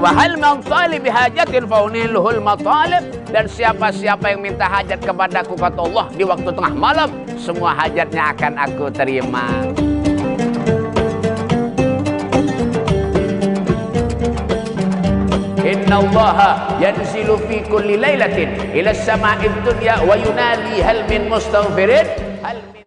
Wa hal man talibi hajatin faunilhul matalib, dan siapa-siapa yang minta hajat kepadaku kata Allah di waktu tengah malam, semua hajatnya akan aku terima. Inna Allaha yanzilu fi kulli lailatin ila as-sama'id dunya wa yunadi hal min mustaghfirin hal min.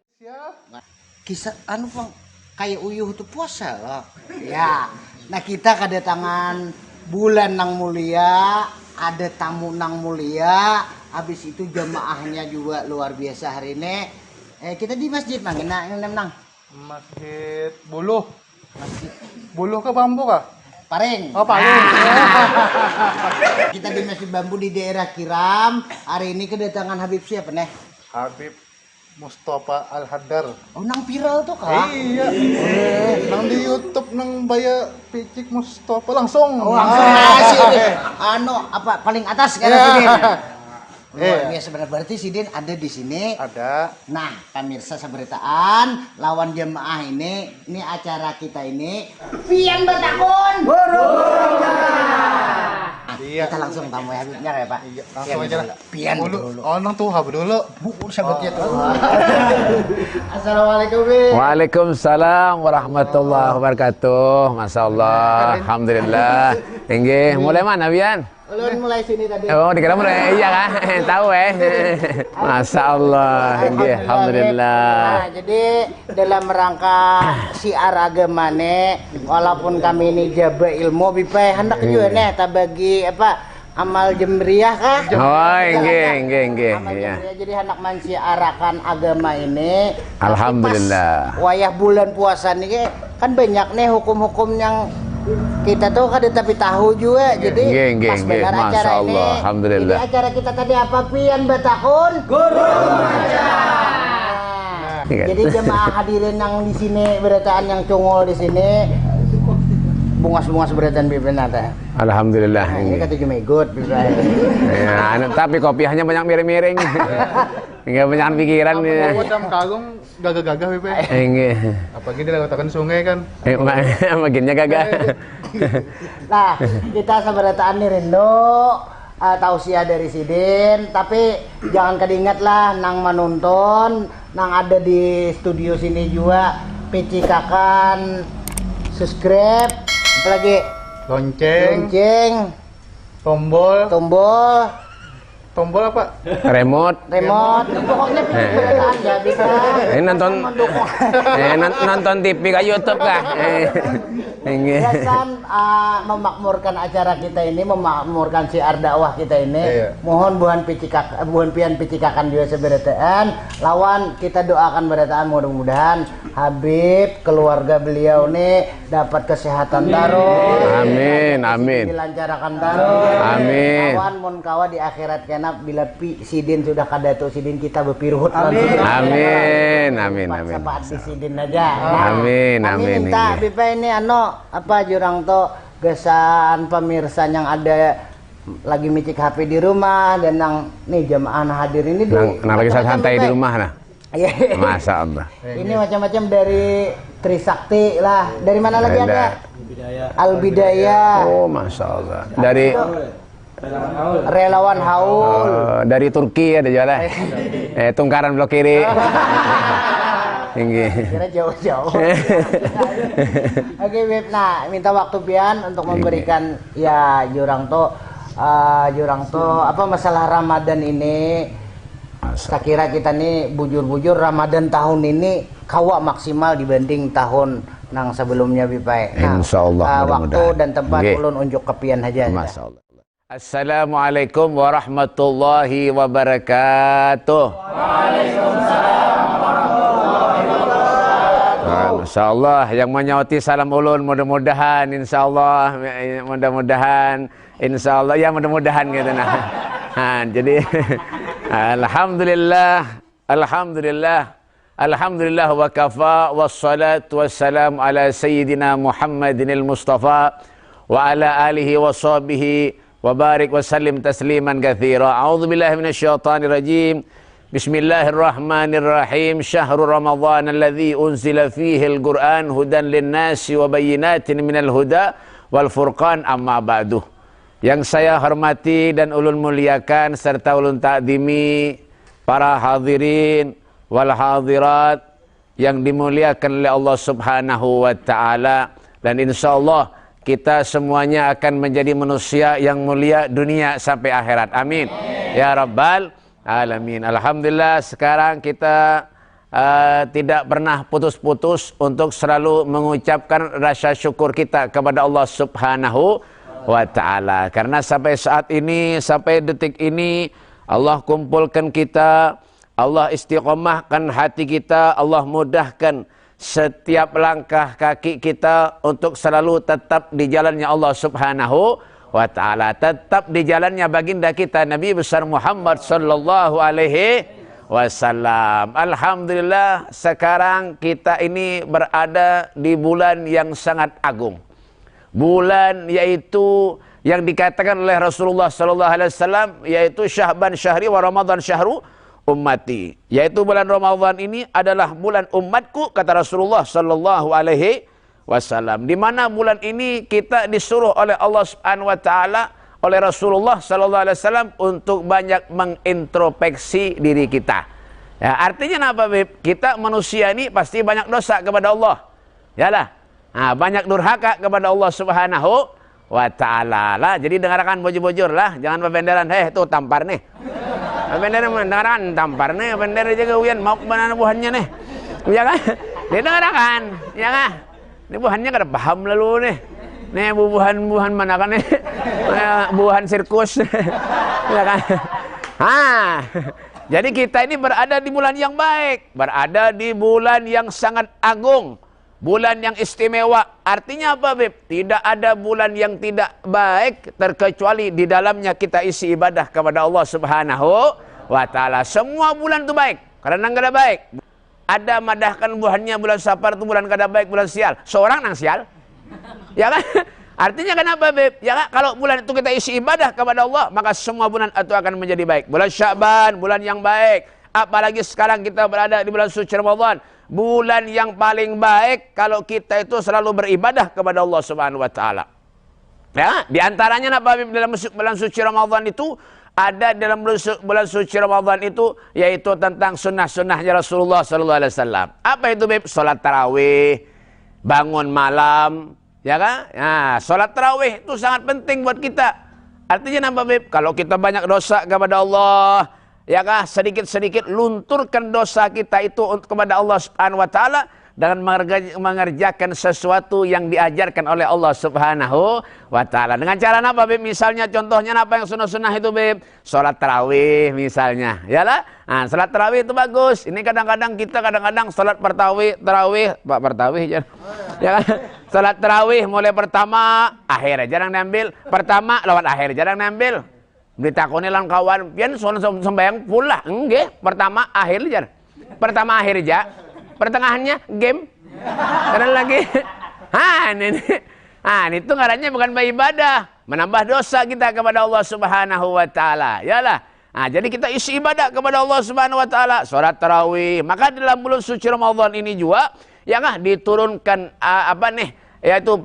Kisah anu Bang, kayak uyuh itu puasa loh. Ya. Nah, kita kedatangan bulan nang mulia, ada tamu nang mulia, habis itu jamaahnya juga luar biasa hari ini. Kita di masjid Mang, nang. Masjid Buluh. Masjid Buluh ke Bambu kah? Paring. Oh, Paring. Kita di Masjid Bambu di daerah Kiram. Hari ini kedatangan Habib siapa nih? Habib Mustafa Al-Haddar. Oh, nang viral tuh kah? Iya. Nang di YouTube nang Baya Picik Mustafa langsung. Oh, langsung sih. Anu apa paling atas kan Sidin? Luar biasa benar, berarti Sidin ada di sini. Ada. Nah, pemirsa seberitaan lawan jemaah ini acara kita ini Pian Batakun. Iya. Kita langsung tamu ya Habibnya ya Pak. Iya, langsung aja lah. Pian dulu. Oh, nang tuh hab dulu. Sahabatnya tuh. Assalamualaikum. Waalaikumsalam warahmatullahi wabarakatuh. Masya Allah, alhamdulillah. Tinggi. Mulai mana Bian? Ulun mulai sini tadi. Oh, dikira mulai iya kan? Tahu Masya Allah. Tinggi. Alhamdulillah. Nah, jadi dalam rangka siar agama nih, walaupun kami ini jaba ilmu, bipai hendak juga nih, tabagi apa amal jemriyah kah? Oh, enggak. Amal Iya. jemriyah, jadi hendak mensiarakan agama ini. Alhamdulillah. Pas wayah bulan puasa nih kan banyak nih hukum-hukum yang kita tuh kan tapi tahu juga. Jadi pas benar Masya acara Allah, ini. alhamdulillah. Jadi acara kita tadi apa Pian Batakun? Guru Jadi jemaah hadirin yang di sini berataan yang cungol di sini bungas-bungas berataan bibinata. Alhamdulillah. Nah, ini kata cuma ikut Ya, tapi kopiahnya banyak miring-miring. Enggak banyak pikiran nih. Wadam kagum gagah-gagah Bipe. Enggak. Apalagi dia lewat sungai kan. Makinnya gagah. Nah, kita seberataan nih Rindo tausiah dari Sidin, tapi jangan kedingat lah nang menonton, nang ada di studio sini juga picikakan subscribe, apalagi Lonceng, tombol tombol apa? Remote. pokoknya pemberitaan ya bisa. Ini nonton TV ke YouTube kah? Ya kan memakmurkan acara kita ini, memakmurkan siar dakwah kita ini. Iya. Mohon buan pian picikakan juga seberataan. Lawan kita doakan berataan mudah-mudahan Habib keluarga beliau nih dapat kesehatan taruh. Amin. Dilancarkan taruh. Amin. Lawan mun kawa di akhirat kenap bila Sidin sudah kadatu Sidin kita berpiruhut. Amin. Sepat di Sidin aja. Amin. Minta Bipa ini apa jurang to gesan pemirsa yang ada lagi micik HP di rumah dan yang nih jamaah hadir ini Lagi santai di rumah nah. Iya. Masya Allah. Ini macam-macam dari Trisakti lah. Dari mana lagi ada? Al-Bidayah. Oh, Masya Allah. Dari Relawan Haul. dari Turki ada jualan. Tungkaran blok kiri. Tinggi. Kira jauh-jauh. Oke, Beb. Nah, minta waktu Pian untuk memberikan ya jurang to apa masalah Ramadan ini. Tak kira kita nih bujur-bujur Ramadan tahun ini kawa maksimal dibanding tahun nang sebelumnya Bipai. Nah, Insyaallah waktu dan tempat ulun unjuk ke Pian aja. Masyaallah. Assalamualaikum warahmatullahi wabarakatuh. Waalaikumsalam warahmatullahi wabarakatuh. Masyaallah, yang menyauti salam ulun mudah-mudahan insyaallah insyaallah ya mudah-mudahan gitu nah. Jadi alhamdulillah wa kafa wassalatu wassalamu ala sayyidina Muhammadinil Mustafa wa ala alihi wa sahbihi wa barik wa sallim tasliman katsira. A'udzu billahi minasyaitonir rajim. Bismillahirrahmanirrahim. Syahrul Ramadhan alladzi unzila fihi al-Qur'an hudan lin-nasi wa bayyinatin minal huda wal furqan, amma ba'du. Yang saya hormati dan ulun muliakan serta ulun ta'zimi para hadirin wal hadirat yang dimuliakan oleh Allah Subhanahu wa taala, dan insyaallah kita semuanya akan menjadi manusia yang mulia dunia sampai akhirat. Amin. Ya rabbal alamin. Alhamdulillah, sekarang kita tidak pernah putus-putus untuk selalu mengucapkan rasa syukur kita kepada Allah Subhanahu wa taala, karena sampai saat ini, sampai detik ini Allah kumpulkan kita, Allah istiqomahkan hati kita, Allah mudahkan setiap langkah kaki kita untuk selalu tetap di jalannya Allah Subhanahu wa taala, tetap di jalannya baginda kita Nabi besar Muhammad sallallahu alaihi wasallam. Alhamdulillah, sekarang kita ini berada di bulan yang sangat agung. Bulan yaitu yang dikatakan oleh Rasulullah sallallahu alaihi wasallam, yaitu Syahban syahri wa Ramadan syahru ummati, yaitu bulan Ramadan ini adalah bulan umatku, kata Rasulullah sallallahu alaihi wasallam. Di mana bulan ini kita disuruh oleh Allah Subhanahu wa taala, oleh Rasulullah sallallahu alaihi wasallam untuk banyak mengintrospeksi diri kita. Ya, artinya apa, Beb? Kita manusia ini pasti banyak dosa kepada Allah. Yalah. Nah, banyak durhaka kepada Allah Subhanahu wa taala lah. Jadi dengarkan bojur-bojur lah, jangan bebenderan. Tuh tampar nih. Bebenderan dengarkan tampar nih, bendera jaga uyan mau mana buhannya nih. Ya kan? Didengarkan, ya kan? Ini buhannya kada paham lalu nih. Nih buhan mana kan nih? Buhan sirkus. Ya kan? Jadi kita ini berada di bulan yang baik, berada di bulan yang sangat agung, bulan yang istimewa. Artinya apa, Beb? Tidak ada bulan yang tidak baik terkecuali di dalamnya kita isi ibadah kepada Allah Subhanahu wa taala. Semua bulan itu baik, karena kada baik. Ada madahkan bulannya bulan Safar itu bulan kada baik, bulan sial. Seorang nang sial. Ya kan? Artinya kenapa, Beb? Ya kan? Kalau bulan itu kita isi ibadah kepada Allah, maka semua bulan itu akan menjadi baik. Bulan Sya'ban, bulan yang baik. Apalagi sekarang kita berada di bulan suci Ramadan, bulan yang paling baik kalau kita itu selalu beribadah kepada Allah Subhanahu wa taala. Ya, di antaranya apa, dalam bulan suci Ramadan itu ada, dalam bulan suci Ramadan itu yaitu tentang sunnah-sunnahnya Rasulullah sallallahu alaihi wasallam. Apa itu, Beb? Salat tarawih, bangun malam, ya kan? Nah, salat tarawih itu sangat penting buat kita. Artinya apa, Beb? Kalau kita banyak dosa kepada Allah, ya kah, sedikit-sedikit lunturkan dosa kita itu kepada Allah Subhanahu wa taala dengan mengerjakan sesuatu yang diajarkan oleh Allah Subhanahu wa taala. Dengan cara apa, Beb? Misalnya contohnya apa yang sunnah-sunnah itu, Beb? Salat tarawih misalnya. Yalah. Nah, salat tarawih itu bagus. Ini kadang-kadang kita salat tarawih ya. Ya kan? Salat tarawih mulai pertama, akhir jarang diambil. Pertama lawan akhir jarang diambil. Ditakoni lan kawan, pian sembayang pula. Enggak, pertama akhir aja. Pertama akhir aja. Pertengahannya game. Karena lagi ini itu ngarannya bukan ibadah, menambah dosa kita kepada Allah Subhanahu wa taala. Yalah. Nah, jadi kita isi ibadah kepada Allah Subhanahu wa taala, salat tarawih. Maka dalam bulan suci Ramadan ini juga ya kah diturunkan yaitu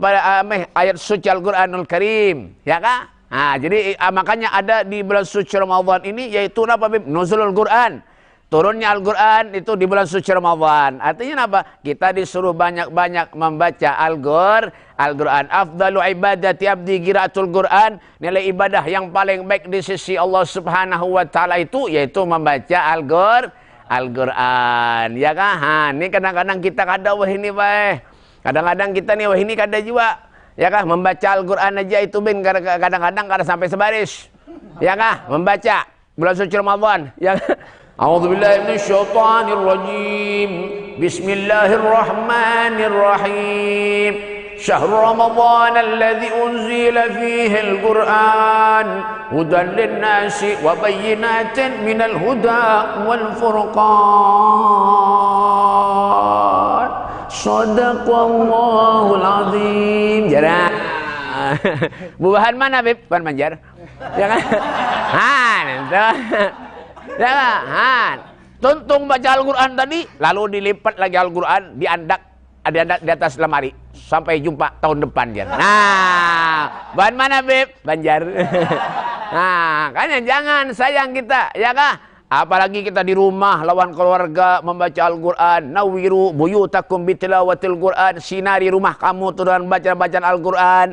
ayat suci Al-Qur'anul Karim, ya kah? Nah, jadi makanya ada di bulan suci Ramadan ini yaitu apa, Beb? Nuzulul Quran. Turunnya Al-Quran itu di bulan suci Ramadan. Artinya apa? Kita disuruh banyak-banyak membaca Al-Quran. Afdalu ibadati abdi qiraatul Quran. Nilai ibadah yang paling baik di sisi Allah Subhanahu wa taala itu yaitu membaca Al-Quran. Ya kan? Ini kadang-kadang kita kada ini baik. Kadang-kadang kita nih ini kada juga. Ya kah, membaca Al-Quran aja itu kadang-kadang kada sampai sebaris. Ya kah, membaca bulan suci Ramadan. Ya kah? A'udzubillahi minasyaitonirrajim. Bismillahirrahmanirrahim. Syahrul Ramadan alladzi unzila fihi al-Qur'an hudan lin-nasi wa bayyinatin minal huda wal furqan. Shadaqallahul azim. Jarang. Bubahan mana, Beb? Bukan Banjar. Ya kan? Jangan. Tuntung baca Al-Quran tadi, lalu dilipat lagi Al-Quran, diandak. ada di atas lemari. Sampai jumpa tahun depan ya. Nah, ban mana Beb? Banjar. Nah, kan jangan sayang kita, ya kah? Apalagi kita di rumah lawan keluarga membaca Al-Quran. Nawiru buyutakum bitilawatil Quran. Sinari rumah kamu tuh dengan bacaan Al-Quran.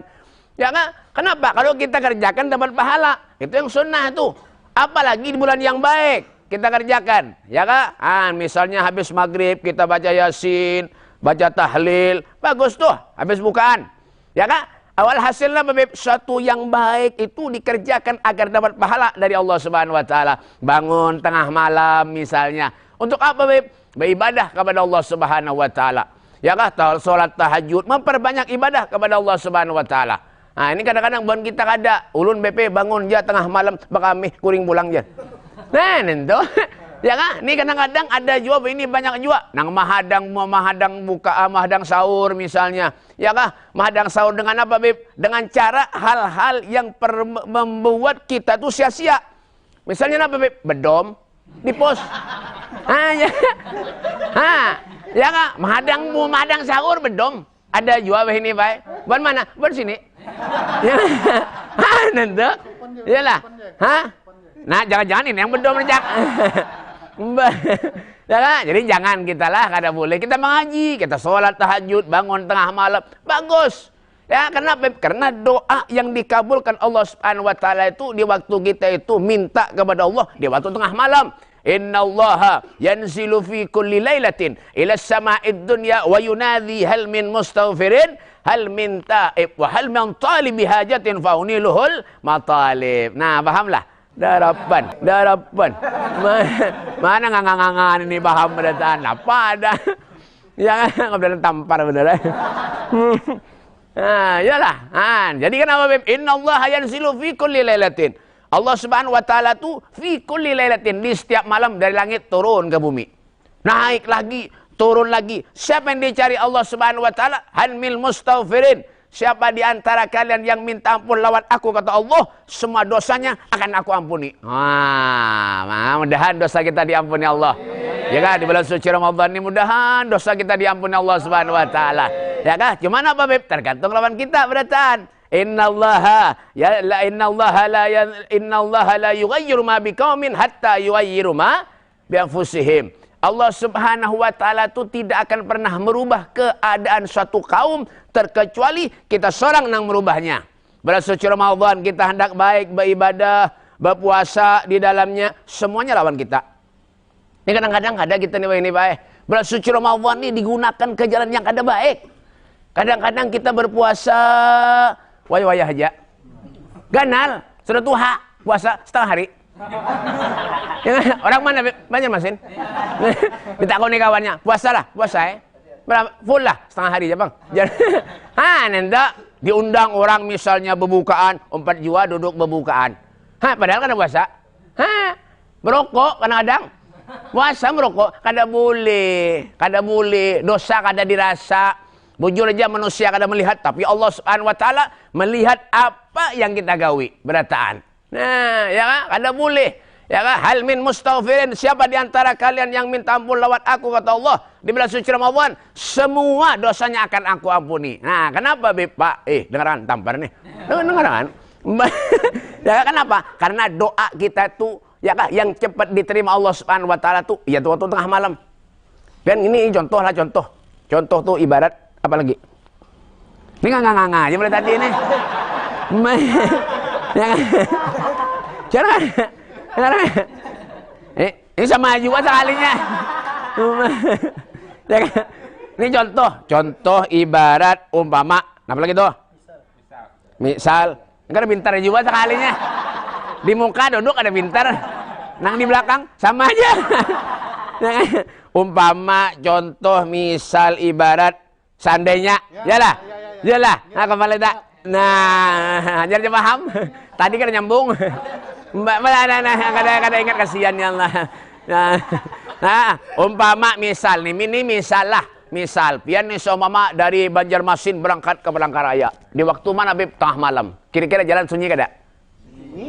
Ya kah? Kenapa? Kalau kita kerjakan dapat pahala. Itu yang sunnah tuh. Apalagi di bulan yang baik kita kerjakan, ya kah? Misalnya habis maghrib kita baca Yasin, baca tahlil, bagus tuh habis bukaan, ya kak? Awal hasilnya suatu yang baik itu dikerjakan agar dapat pahala dari Allah Subhanahu Wa Taala. Bangun tengah malam misalnya, untuk apa Beb? Beribadah kepada Allah Subhanahu Wa Taala, ya kak? Sholat tahajud, memperbanyak ibadah kepada Allah Subhanahu Wa Taala. Nah ini kadang-kadang bukan kita kada, ulun BP bangun ya tengah malam bakami kuring pulang ya. Nah itu. Ya kan? Ini kadang-kadang ada juga, ini banyak juga. Nang mahadang buka, mahadang sahur misalnya. Ya kah? Mahadang sahur dengan apa, Beb? Dengan cara hal-hal yang membuat kita tuh sia-sia. Misalnya apa, Beb? Bedom di pos. Ya. Ya kah? Mahadang sahur bedom. Ada juga ini, Pak. Buat mana? Buat sini. Ya. Nanti. Iyalah. Nah, jangan-jangan ini yang bedom rejak. Ya kan? Jadi jangan kita lah, kada boleh kita mengaji, kita sholat tahajud, bangun tengah malam, bagus. Ya, kenapa? Karena doa yang dikabulkan Allah Subhanahu Wa Taala itu di waktu kita itu minta kepada Allah di waktu tengah malam. Innallaha yanzilu fi kulli lailatin ila sama'id dunya wa yunadhi hal min mustaghfirin hal min ta'ib wa hal min talibi hajatin fauniluhul matalib. Nah, pahamlah. Darapan. Mana ngangangan ini paham berdaan apa ada? Ya kan beneran tampar beneran. Nah, iyalah. Jadi kenapa Beb? Innallaha yanzilu fi kulli lailatin. Allah Subhanahu Wa Taala tuh fi kulli lailatin, di setiap malam dari langit turun ke bumi. Naik lagi, turun lagi. Siapa yang dicari Allah Subhanahu Wa Taala? Hanmil mustaghfirin. Siapa di antara kalian yang minta ampun lawan aku, kata Allah, semua dosanya akan aku ampuni. Mudah-mudahan dosa kita diampuni Allah. Ya kan, di bulan suci Ramadan ini mudahan dosa kita diampuni Allah Subhanahu Wa Taala. Ya kan? Cuman apa Beb? Tergantung lawan kita beratan. Innallaha la yughayyiru ma biqaumin hatta yughayyiru ma bi anfusihim. Allah Subhanahu Wa Taala itu tidak akan pernah merubah keadaan suatu kaum terkecuali kita seorang yang merubahnya. Bulan suci Ramadan kita hendak baik beribadah, berpuasa di dalamnya, semuanya lawan kita. Ini kadang-kadang ada kita ini baik. Bulan suci Ramadan ini digunakan ke jalan yang kada baik. Kadang-kadang kita berpuasa wayah-wayah aja. Ganal, sudah tuha, puasa setengah hari. Ya, orang mana banyak masin? Minta kau nih kawannya, puasa berapa? Full lah, setengah hari aja bang. Nanti diundang orang misalnya berbukaan, 4 jiwa duduk berbukaan. Padahal kan puasa. Merokok kadang-kadang. Puasa merokok, kada boleh, dosa kada dirasa. Bujur aja manusia kada melihat, tapi Allah Subhanahu Wa Taala melihat apa yang kita gawi, berataan. Nah, ya kan? Kada boleh. Ya kan? Hal min mustaghfirin. Siapa di antara kalian yang minta ampun lewat aku, kata Allah, di bulan suci Ramadan, semua dosanya akan aku ampuni. Nah, kenapa Beb? Pak, dengaran tampar nih. Dengaran. Ya kenapa? Karena doa kita tuh ya kan yang cepat diterima Allah Subhanahu Wa Taala tuh ya tuh waktu tengah malam. Dan ini contoh. Contoh tuh ibarat apa lagi? Ini nganga aja mulai tadi ini. Ya kan? Jangan. Ini sama juga sekalinya. Ya kan? Ini contoh ibarat umpama. Apa lagi tuh? Misal. Kan pintar juga sekalinya. Di muka duduk ada pintar. Nang di belakang sama aja. Umpama, contoh, misal, ibarat, seandainya. Yalah. Nah, kembali tak. Nah, jadi paham. Tadi kan nyambung. Kada ingat kasihan ya Allah. Nah, umpama misal nih, ini misal pian nih seumpama dari Banjarmasin berangkat ke Palangkaraya. Di waktu mana Beb? Tengah malam. Kira-kira jalan sunyi kada? Sunyi.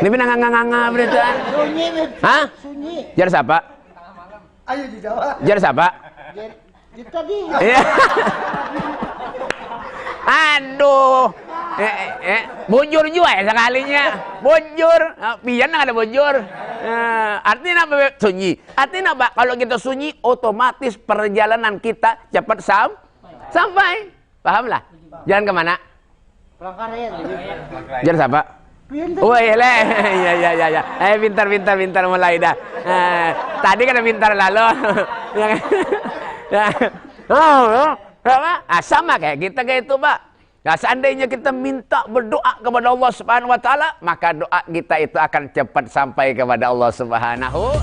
Ini nganga-nganga berita. Sunyi. Hah? Sunyi. Jar siapa? Ayo dijawab. Jar siapa? Kita dia. Iya. Aduh. Bujur juga ya sekalinya. Bujur. Pian ada bujur. Artinya apa? Sunyi. Artinya apa? Kalau kita sunyi, otomatis perjalanan kita cepat sampai. Pahamlah? Jalan kemana? Pelangkaran. Jar siapa? Oh iya, iya. Pintar mulai dah. Tadi kan pintar lalu. Sama kayak kita kayak itu, Pak. Nah, seandainya kita minta berdoa kepada Allah Subhanahu wa taala, maka doa kita itu akan cepat sampai kepada Allah Subhanahu